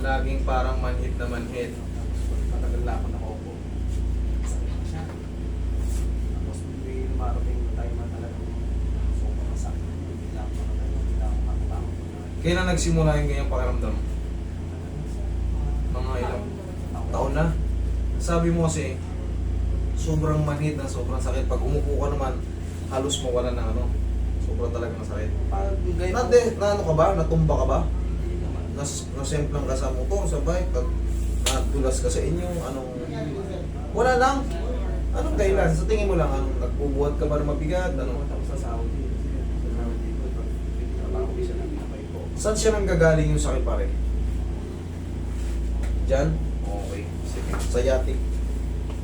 Laging parang manhid na manhid. Matagal na ako nakaupo. Sakit na siya. Tapos may lumarating na tayo na talagang sobrang masakit. Bigla ako nakatayo, bigla ako makabangon. Kailan nagsimula yung ganyang pakiramdam? Mga ilang taon na? Sabi mo kasi, sobrang manhid na sobrang sakit. Pag umupo ka naman, halos mawala ng ano. Sobrang talagang masakit. Na ano ka ba? Natumba ka ba? Nasemplang ka sa motor, sa bike, nadulas ka sa inyong anong... Wala lang. Anong dahilan? Sa tingin mo lang, anong nagbubuhat ka ba ng mabigat? Ano? Ako sa Saudi. Sa Saudi ko, pag trabaho ko siya na pinapay ko. Saan siya nanggagaling yung sakit pare? Diyan? Okay. Sige. Sciatic.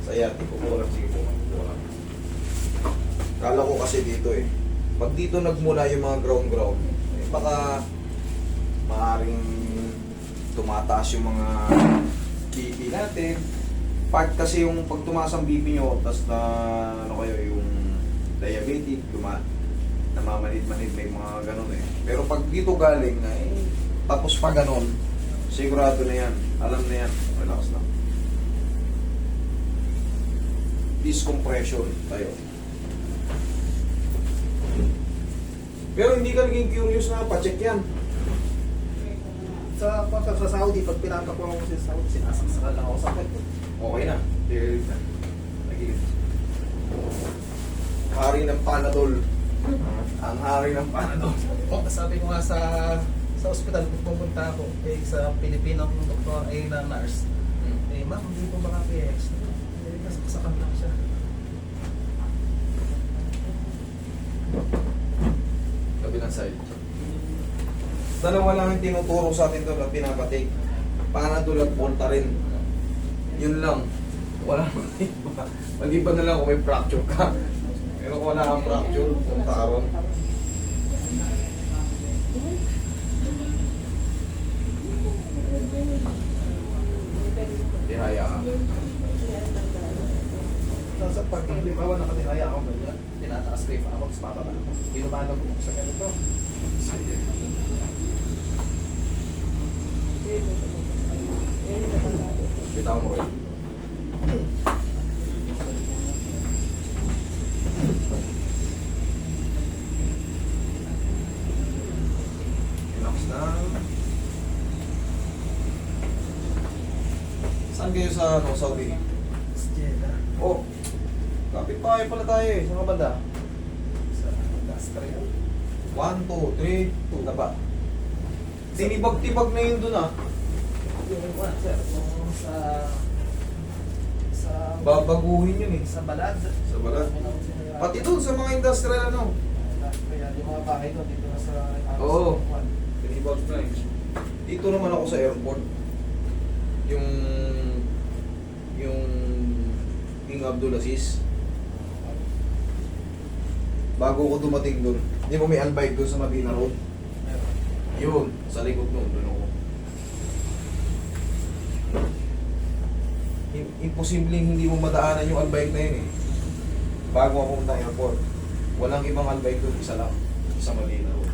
Sciatic. Upo lang. Sige po. Upo lang. Kala ko kasi dito eh. Pag dito nagmula yung mga ground, eh, baka maaaring tumataas yung mga BP natin. Pag kasi yung pag tumaas ang BP nyo, tas na ano kayo, yung diabetic, namamanid-manid, may mga ganun eh. Pero pag dito galing na eh, tapos pa ganun, sigurado na yan. Alam na yan. Relax lang. Discompression tayo. Pero hindi ka naging curious na pa-check yan. Sa Saudi, pag pinapako ako sa Saudi, sinasaksakan lang ako sa kwento. Okay na. Direct na. Nagilid. Hari ng Panadol. Ang hari ng Panadol. Oh, sabi ko nga sa ospital, kung pumunta ako, eh, sa Pilipinong doktor, eh, na nurse. Eh, ma'am, hindi po baka PX. Eh, kasaksakan lang siya. Kabilang side. Dalawa lang yung tinuturo sa atin doon at pinapatake. Panadol at Voltaren. Yun lang. Wala nang iba. Mag-iba na lang kung may fracture ka. Pero kung wala kang fracture, punta ka ron. Tihaya ka. Sa pag halimbawa nakatihaya ako ganyan, tinataas ko yung paa ko, tapos bababa ako. Hinumanag ko sa ganito. Sige. Bitaw mo kayo. Relax na. Saan kayo sa Saudi? Jeddah. Oh, kapit-bahay pala tayo eh. Saan ka banda? Sa Australia. 1, 2, 3, 2 na ba? Tinibag-tibag na yun dun ah. Yung one, sir, yung sa Babaguhin yun eh. sa balad. Sa balad. Pati dun sa mga industrial ano. Kaya yung mga bahay doon dito na sa Oo. one. Tinibag na eh. Dito naman ako sa airport. Yung King Abdulaziz. Bago ko dumating dun, hindi mo may albay dun sa Madina Road. Yun, sa likod nun, dun ako. Imposibleng hindi mo madaanan yung albay na yun eh. Bago ako pumunta ng airport. Walang ibang albay dun, isa lang. Sa Madina Road.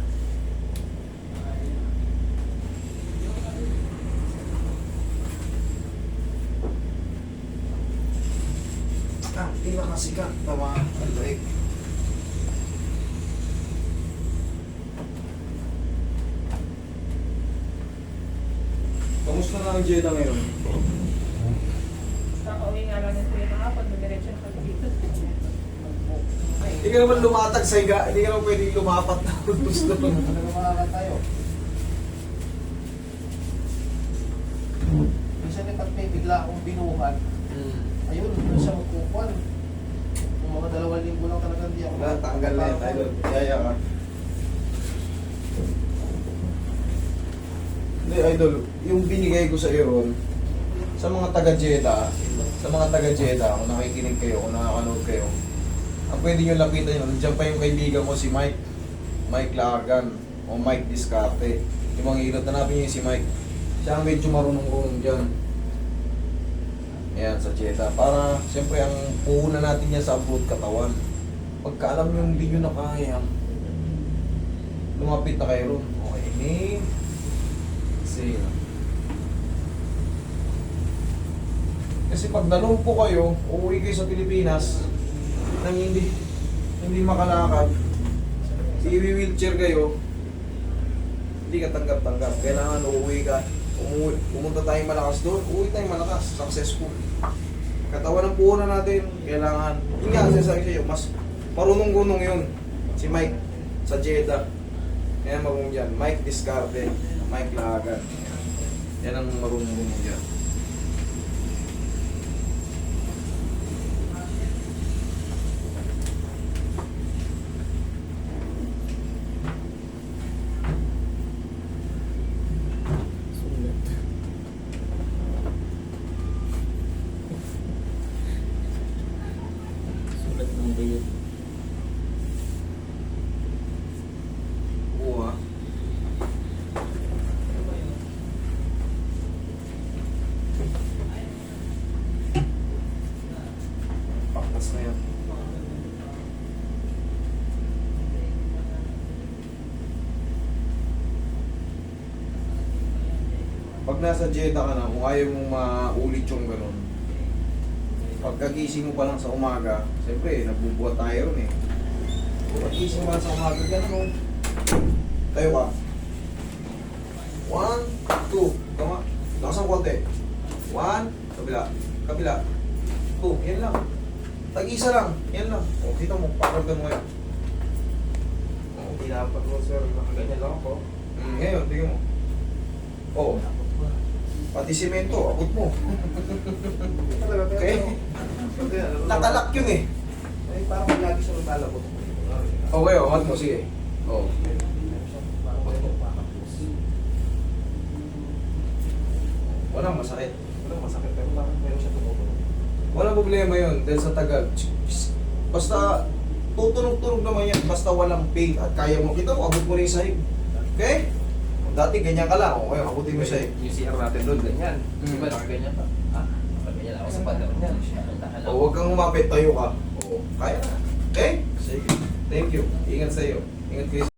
Pinakasikat na mga albay. Kamusta na ang Jeddah ngayon? Kakauwi nga lang ng tuloy kahapon, dumiretso na kami dito. Hindi ka naman lumatag sa higa, hindi ka naman pwedeng lumapat na gusto mo. Ano makakal tayo? Minsan pag may bigla akong binuhat, ayun, doon siya magkukuhan. Kung mga 2 linggo lang talaga hindi ako. Wala, tanggal na yun tayo. Yaya ka. Hindi, idol, yung binigay ko sa iyo ron, sa mga taga-Jeddah, kung nakikinig kayo, kung nakakanood kayo, ang pwede nyo lapitan yun, nandiyan pa yung kaibigan ko si Mike Lagan, o Mike Discarte. Yung mga ilot, hanapin nyo yung si Mike. Siya ang medyo marunong-runong dyan. Ayan, sa Jeddah. Para, siyempre, ang puhunan natin niya sa abroad katawan. Pagka alam nyo hindi nyo na kaya, lumapit na kayo ron. Okay, inhale. Exhale. Kasi pag nalumpo kayo, uuwi kayo sa Pilipinas, nang hindi makalakad, i-wheelchair kayo, hindi ka tanggap-tanggap. Kailangan uuwi ka. Pumunta tayong malakas doon, uuwi tayong malakas, successful. Katawan ng puhunan natin, kailangan, yun nga, sinasabi sa'yo, mas marunong-gunong yun. Si Mike, sa Jeddah. Yan marunong dyan. Mike Discarte, Mike Lahagan. Yan ang marunong-gunong dyan. Sulat ng bayot. Oo, ha? Paktas na yan. Pag nasa Jeddah ka na, kung ayaw mong maulit yung ganun, pagkagising mo pa lang sa umaga, siyempre, nagbubuhat tayo ron eh. Pagkagising mo pa lang sa umaga, ganun o. Tayo ka. 1, 2, tama. Lakas ang konti. 1, kabila. Kabila. 2, yan lang. Tag-isa lang, yan lang. O, kita mo, pakargan mo yan. O, Hindi dapat mo, sir. Nakaganyan lang ako. ngayon, tingnan mo. O, pati simento, abot mo. Talaga, pero... Okay. Nakalak yun eh. Ay, parang lagi siya naglalabot. Okay, o, mat mo, sige. O. Walang masakit. Walang masakit, pero parang meron siya tumutunog. Walang problema yun dahil sa tagal. Basta tutunog-tunog naman yan. Basta walang pain at kaya mo. Kita mo, abot mo rin yung sahig. Okay? Dati ganyan ka lang. Okay, abutin mo yung sahig. Yung CR natin doon, ganyan. Mm. Di ba nakaganyan pa? Ha? Nakaganyan ako sa pantalon niya. O, huwag kang umapit, tayo ka. O, kaya na. Okay? Sige. Thank you. Ingat sa'yo. Ingat kayo.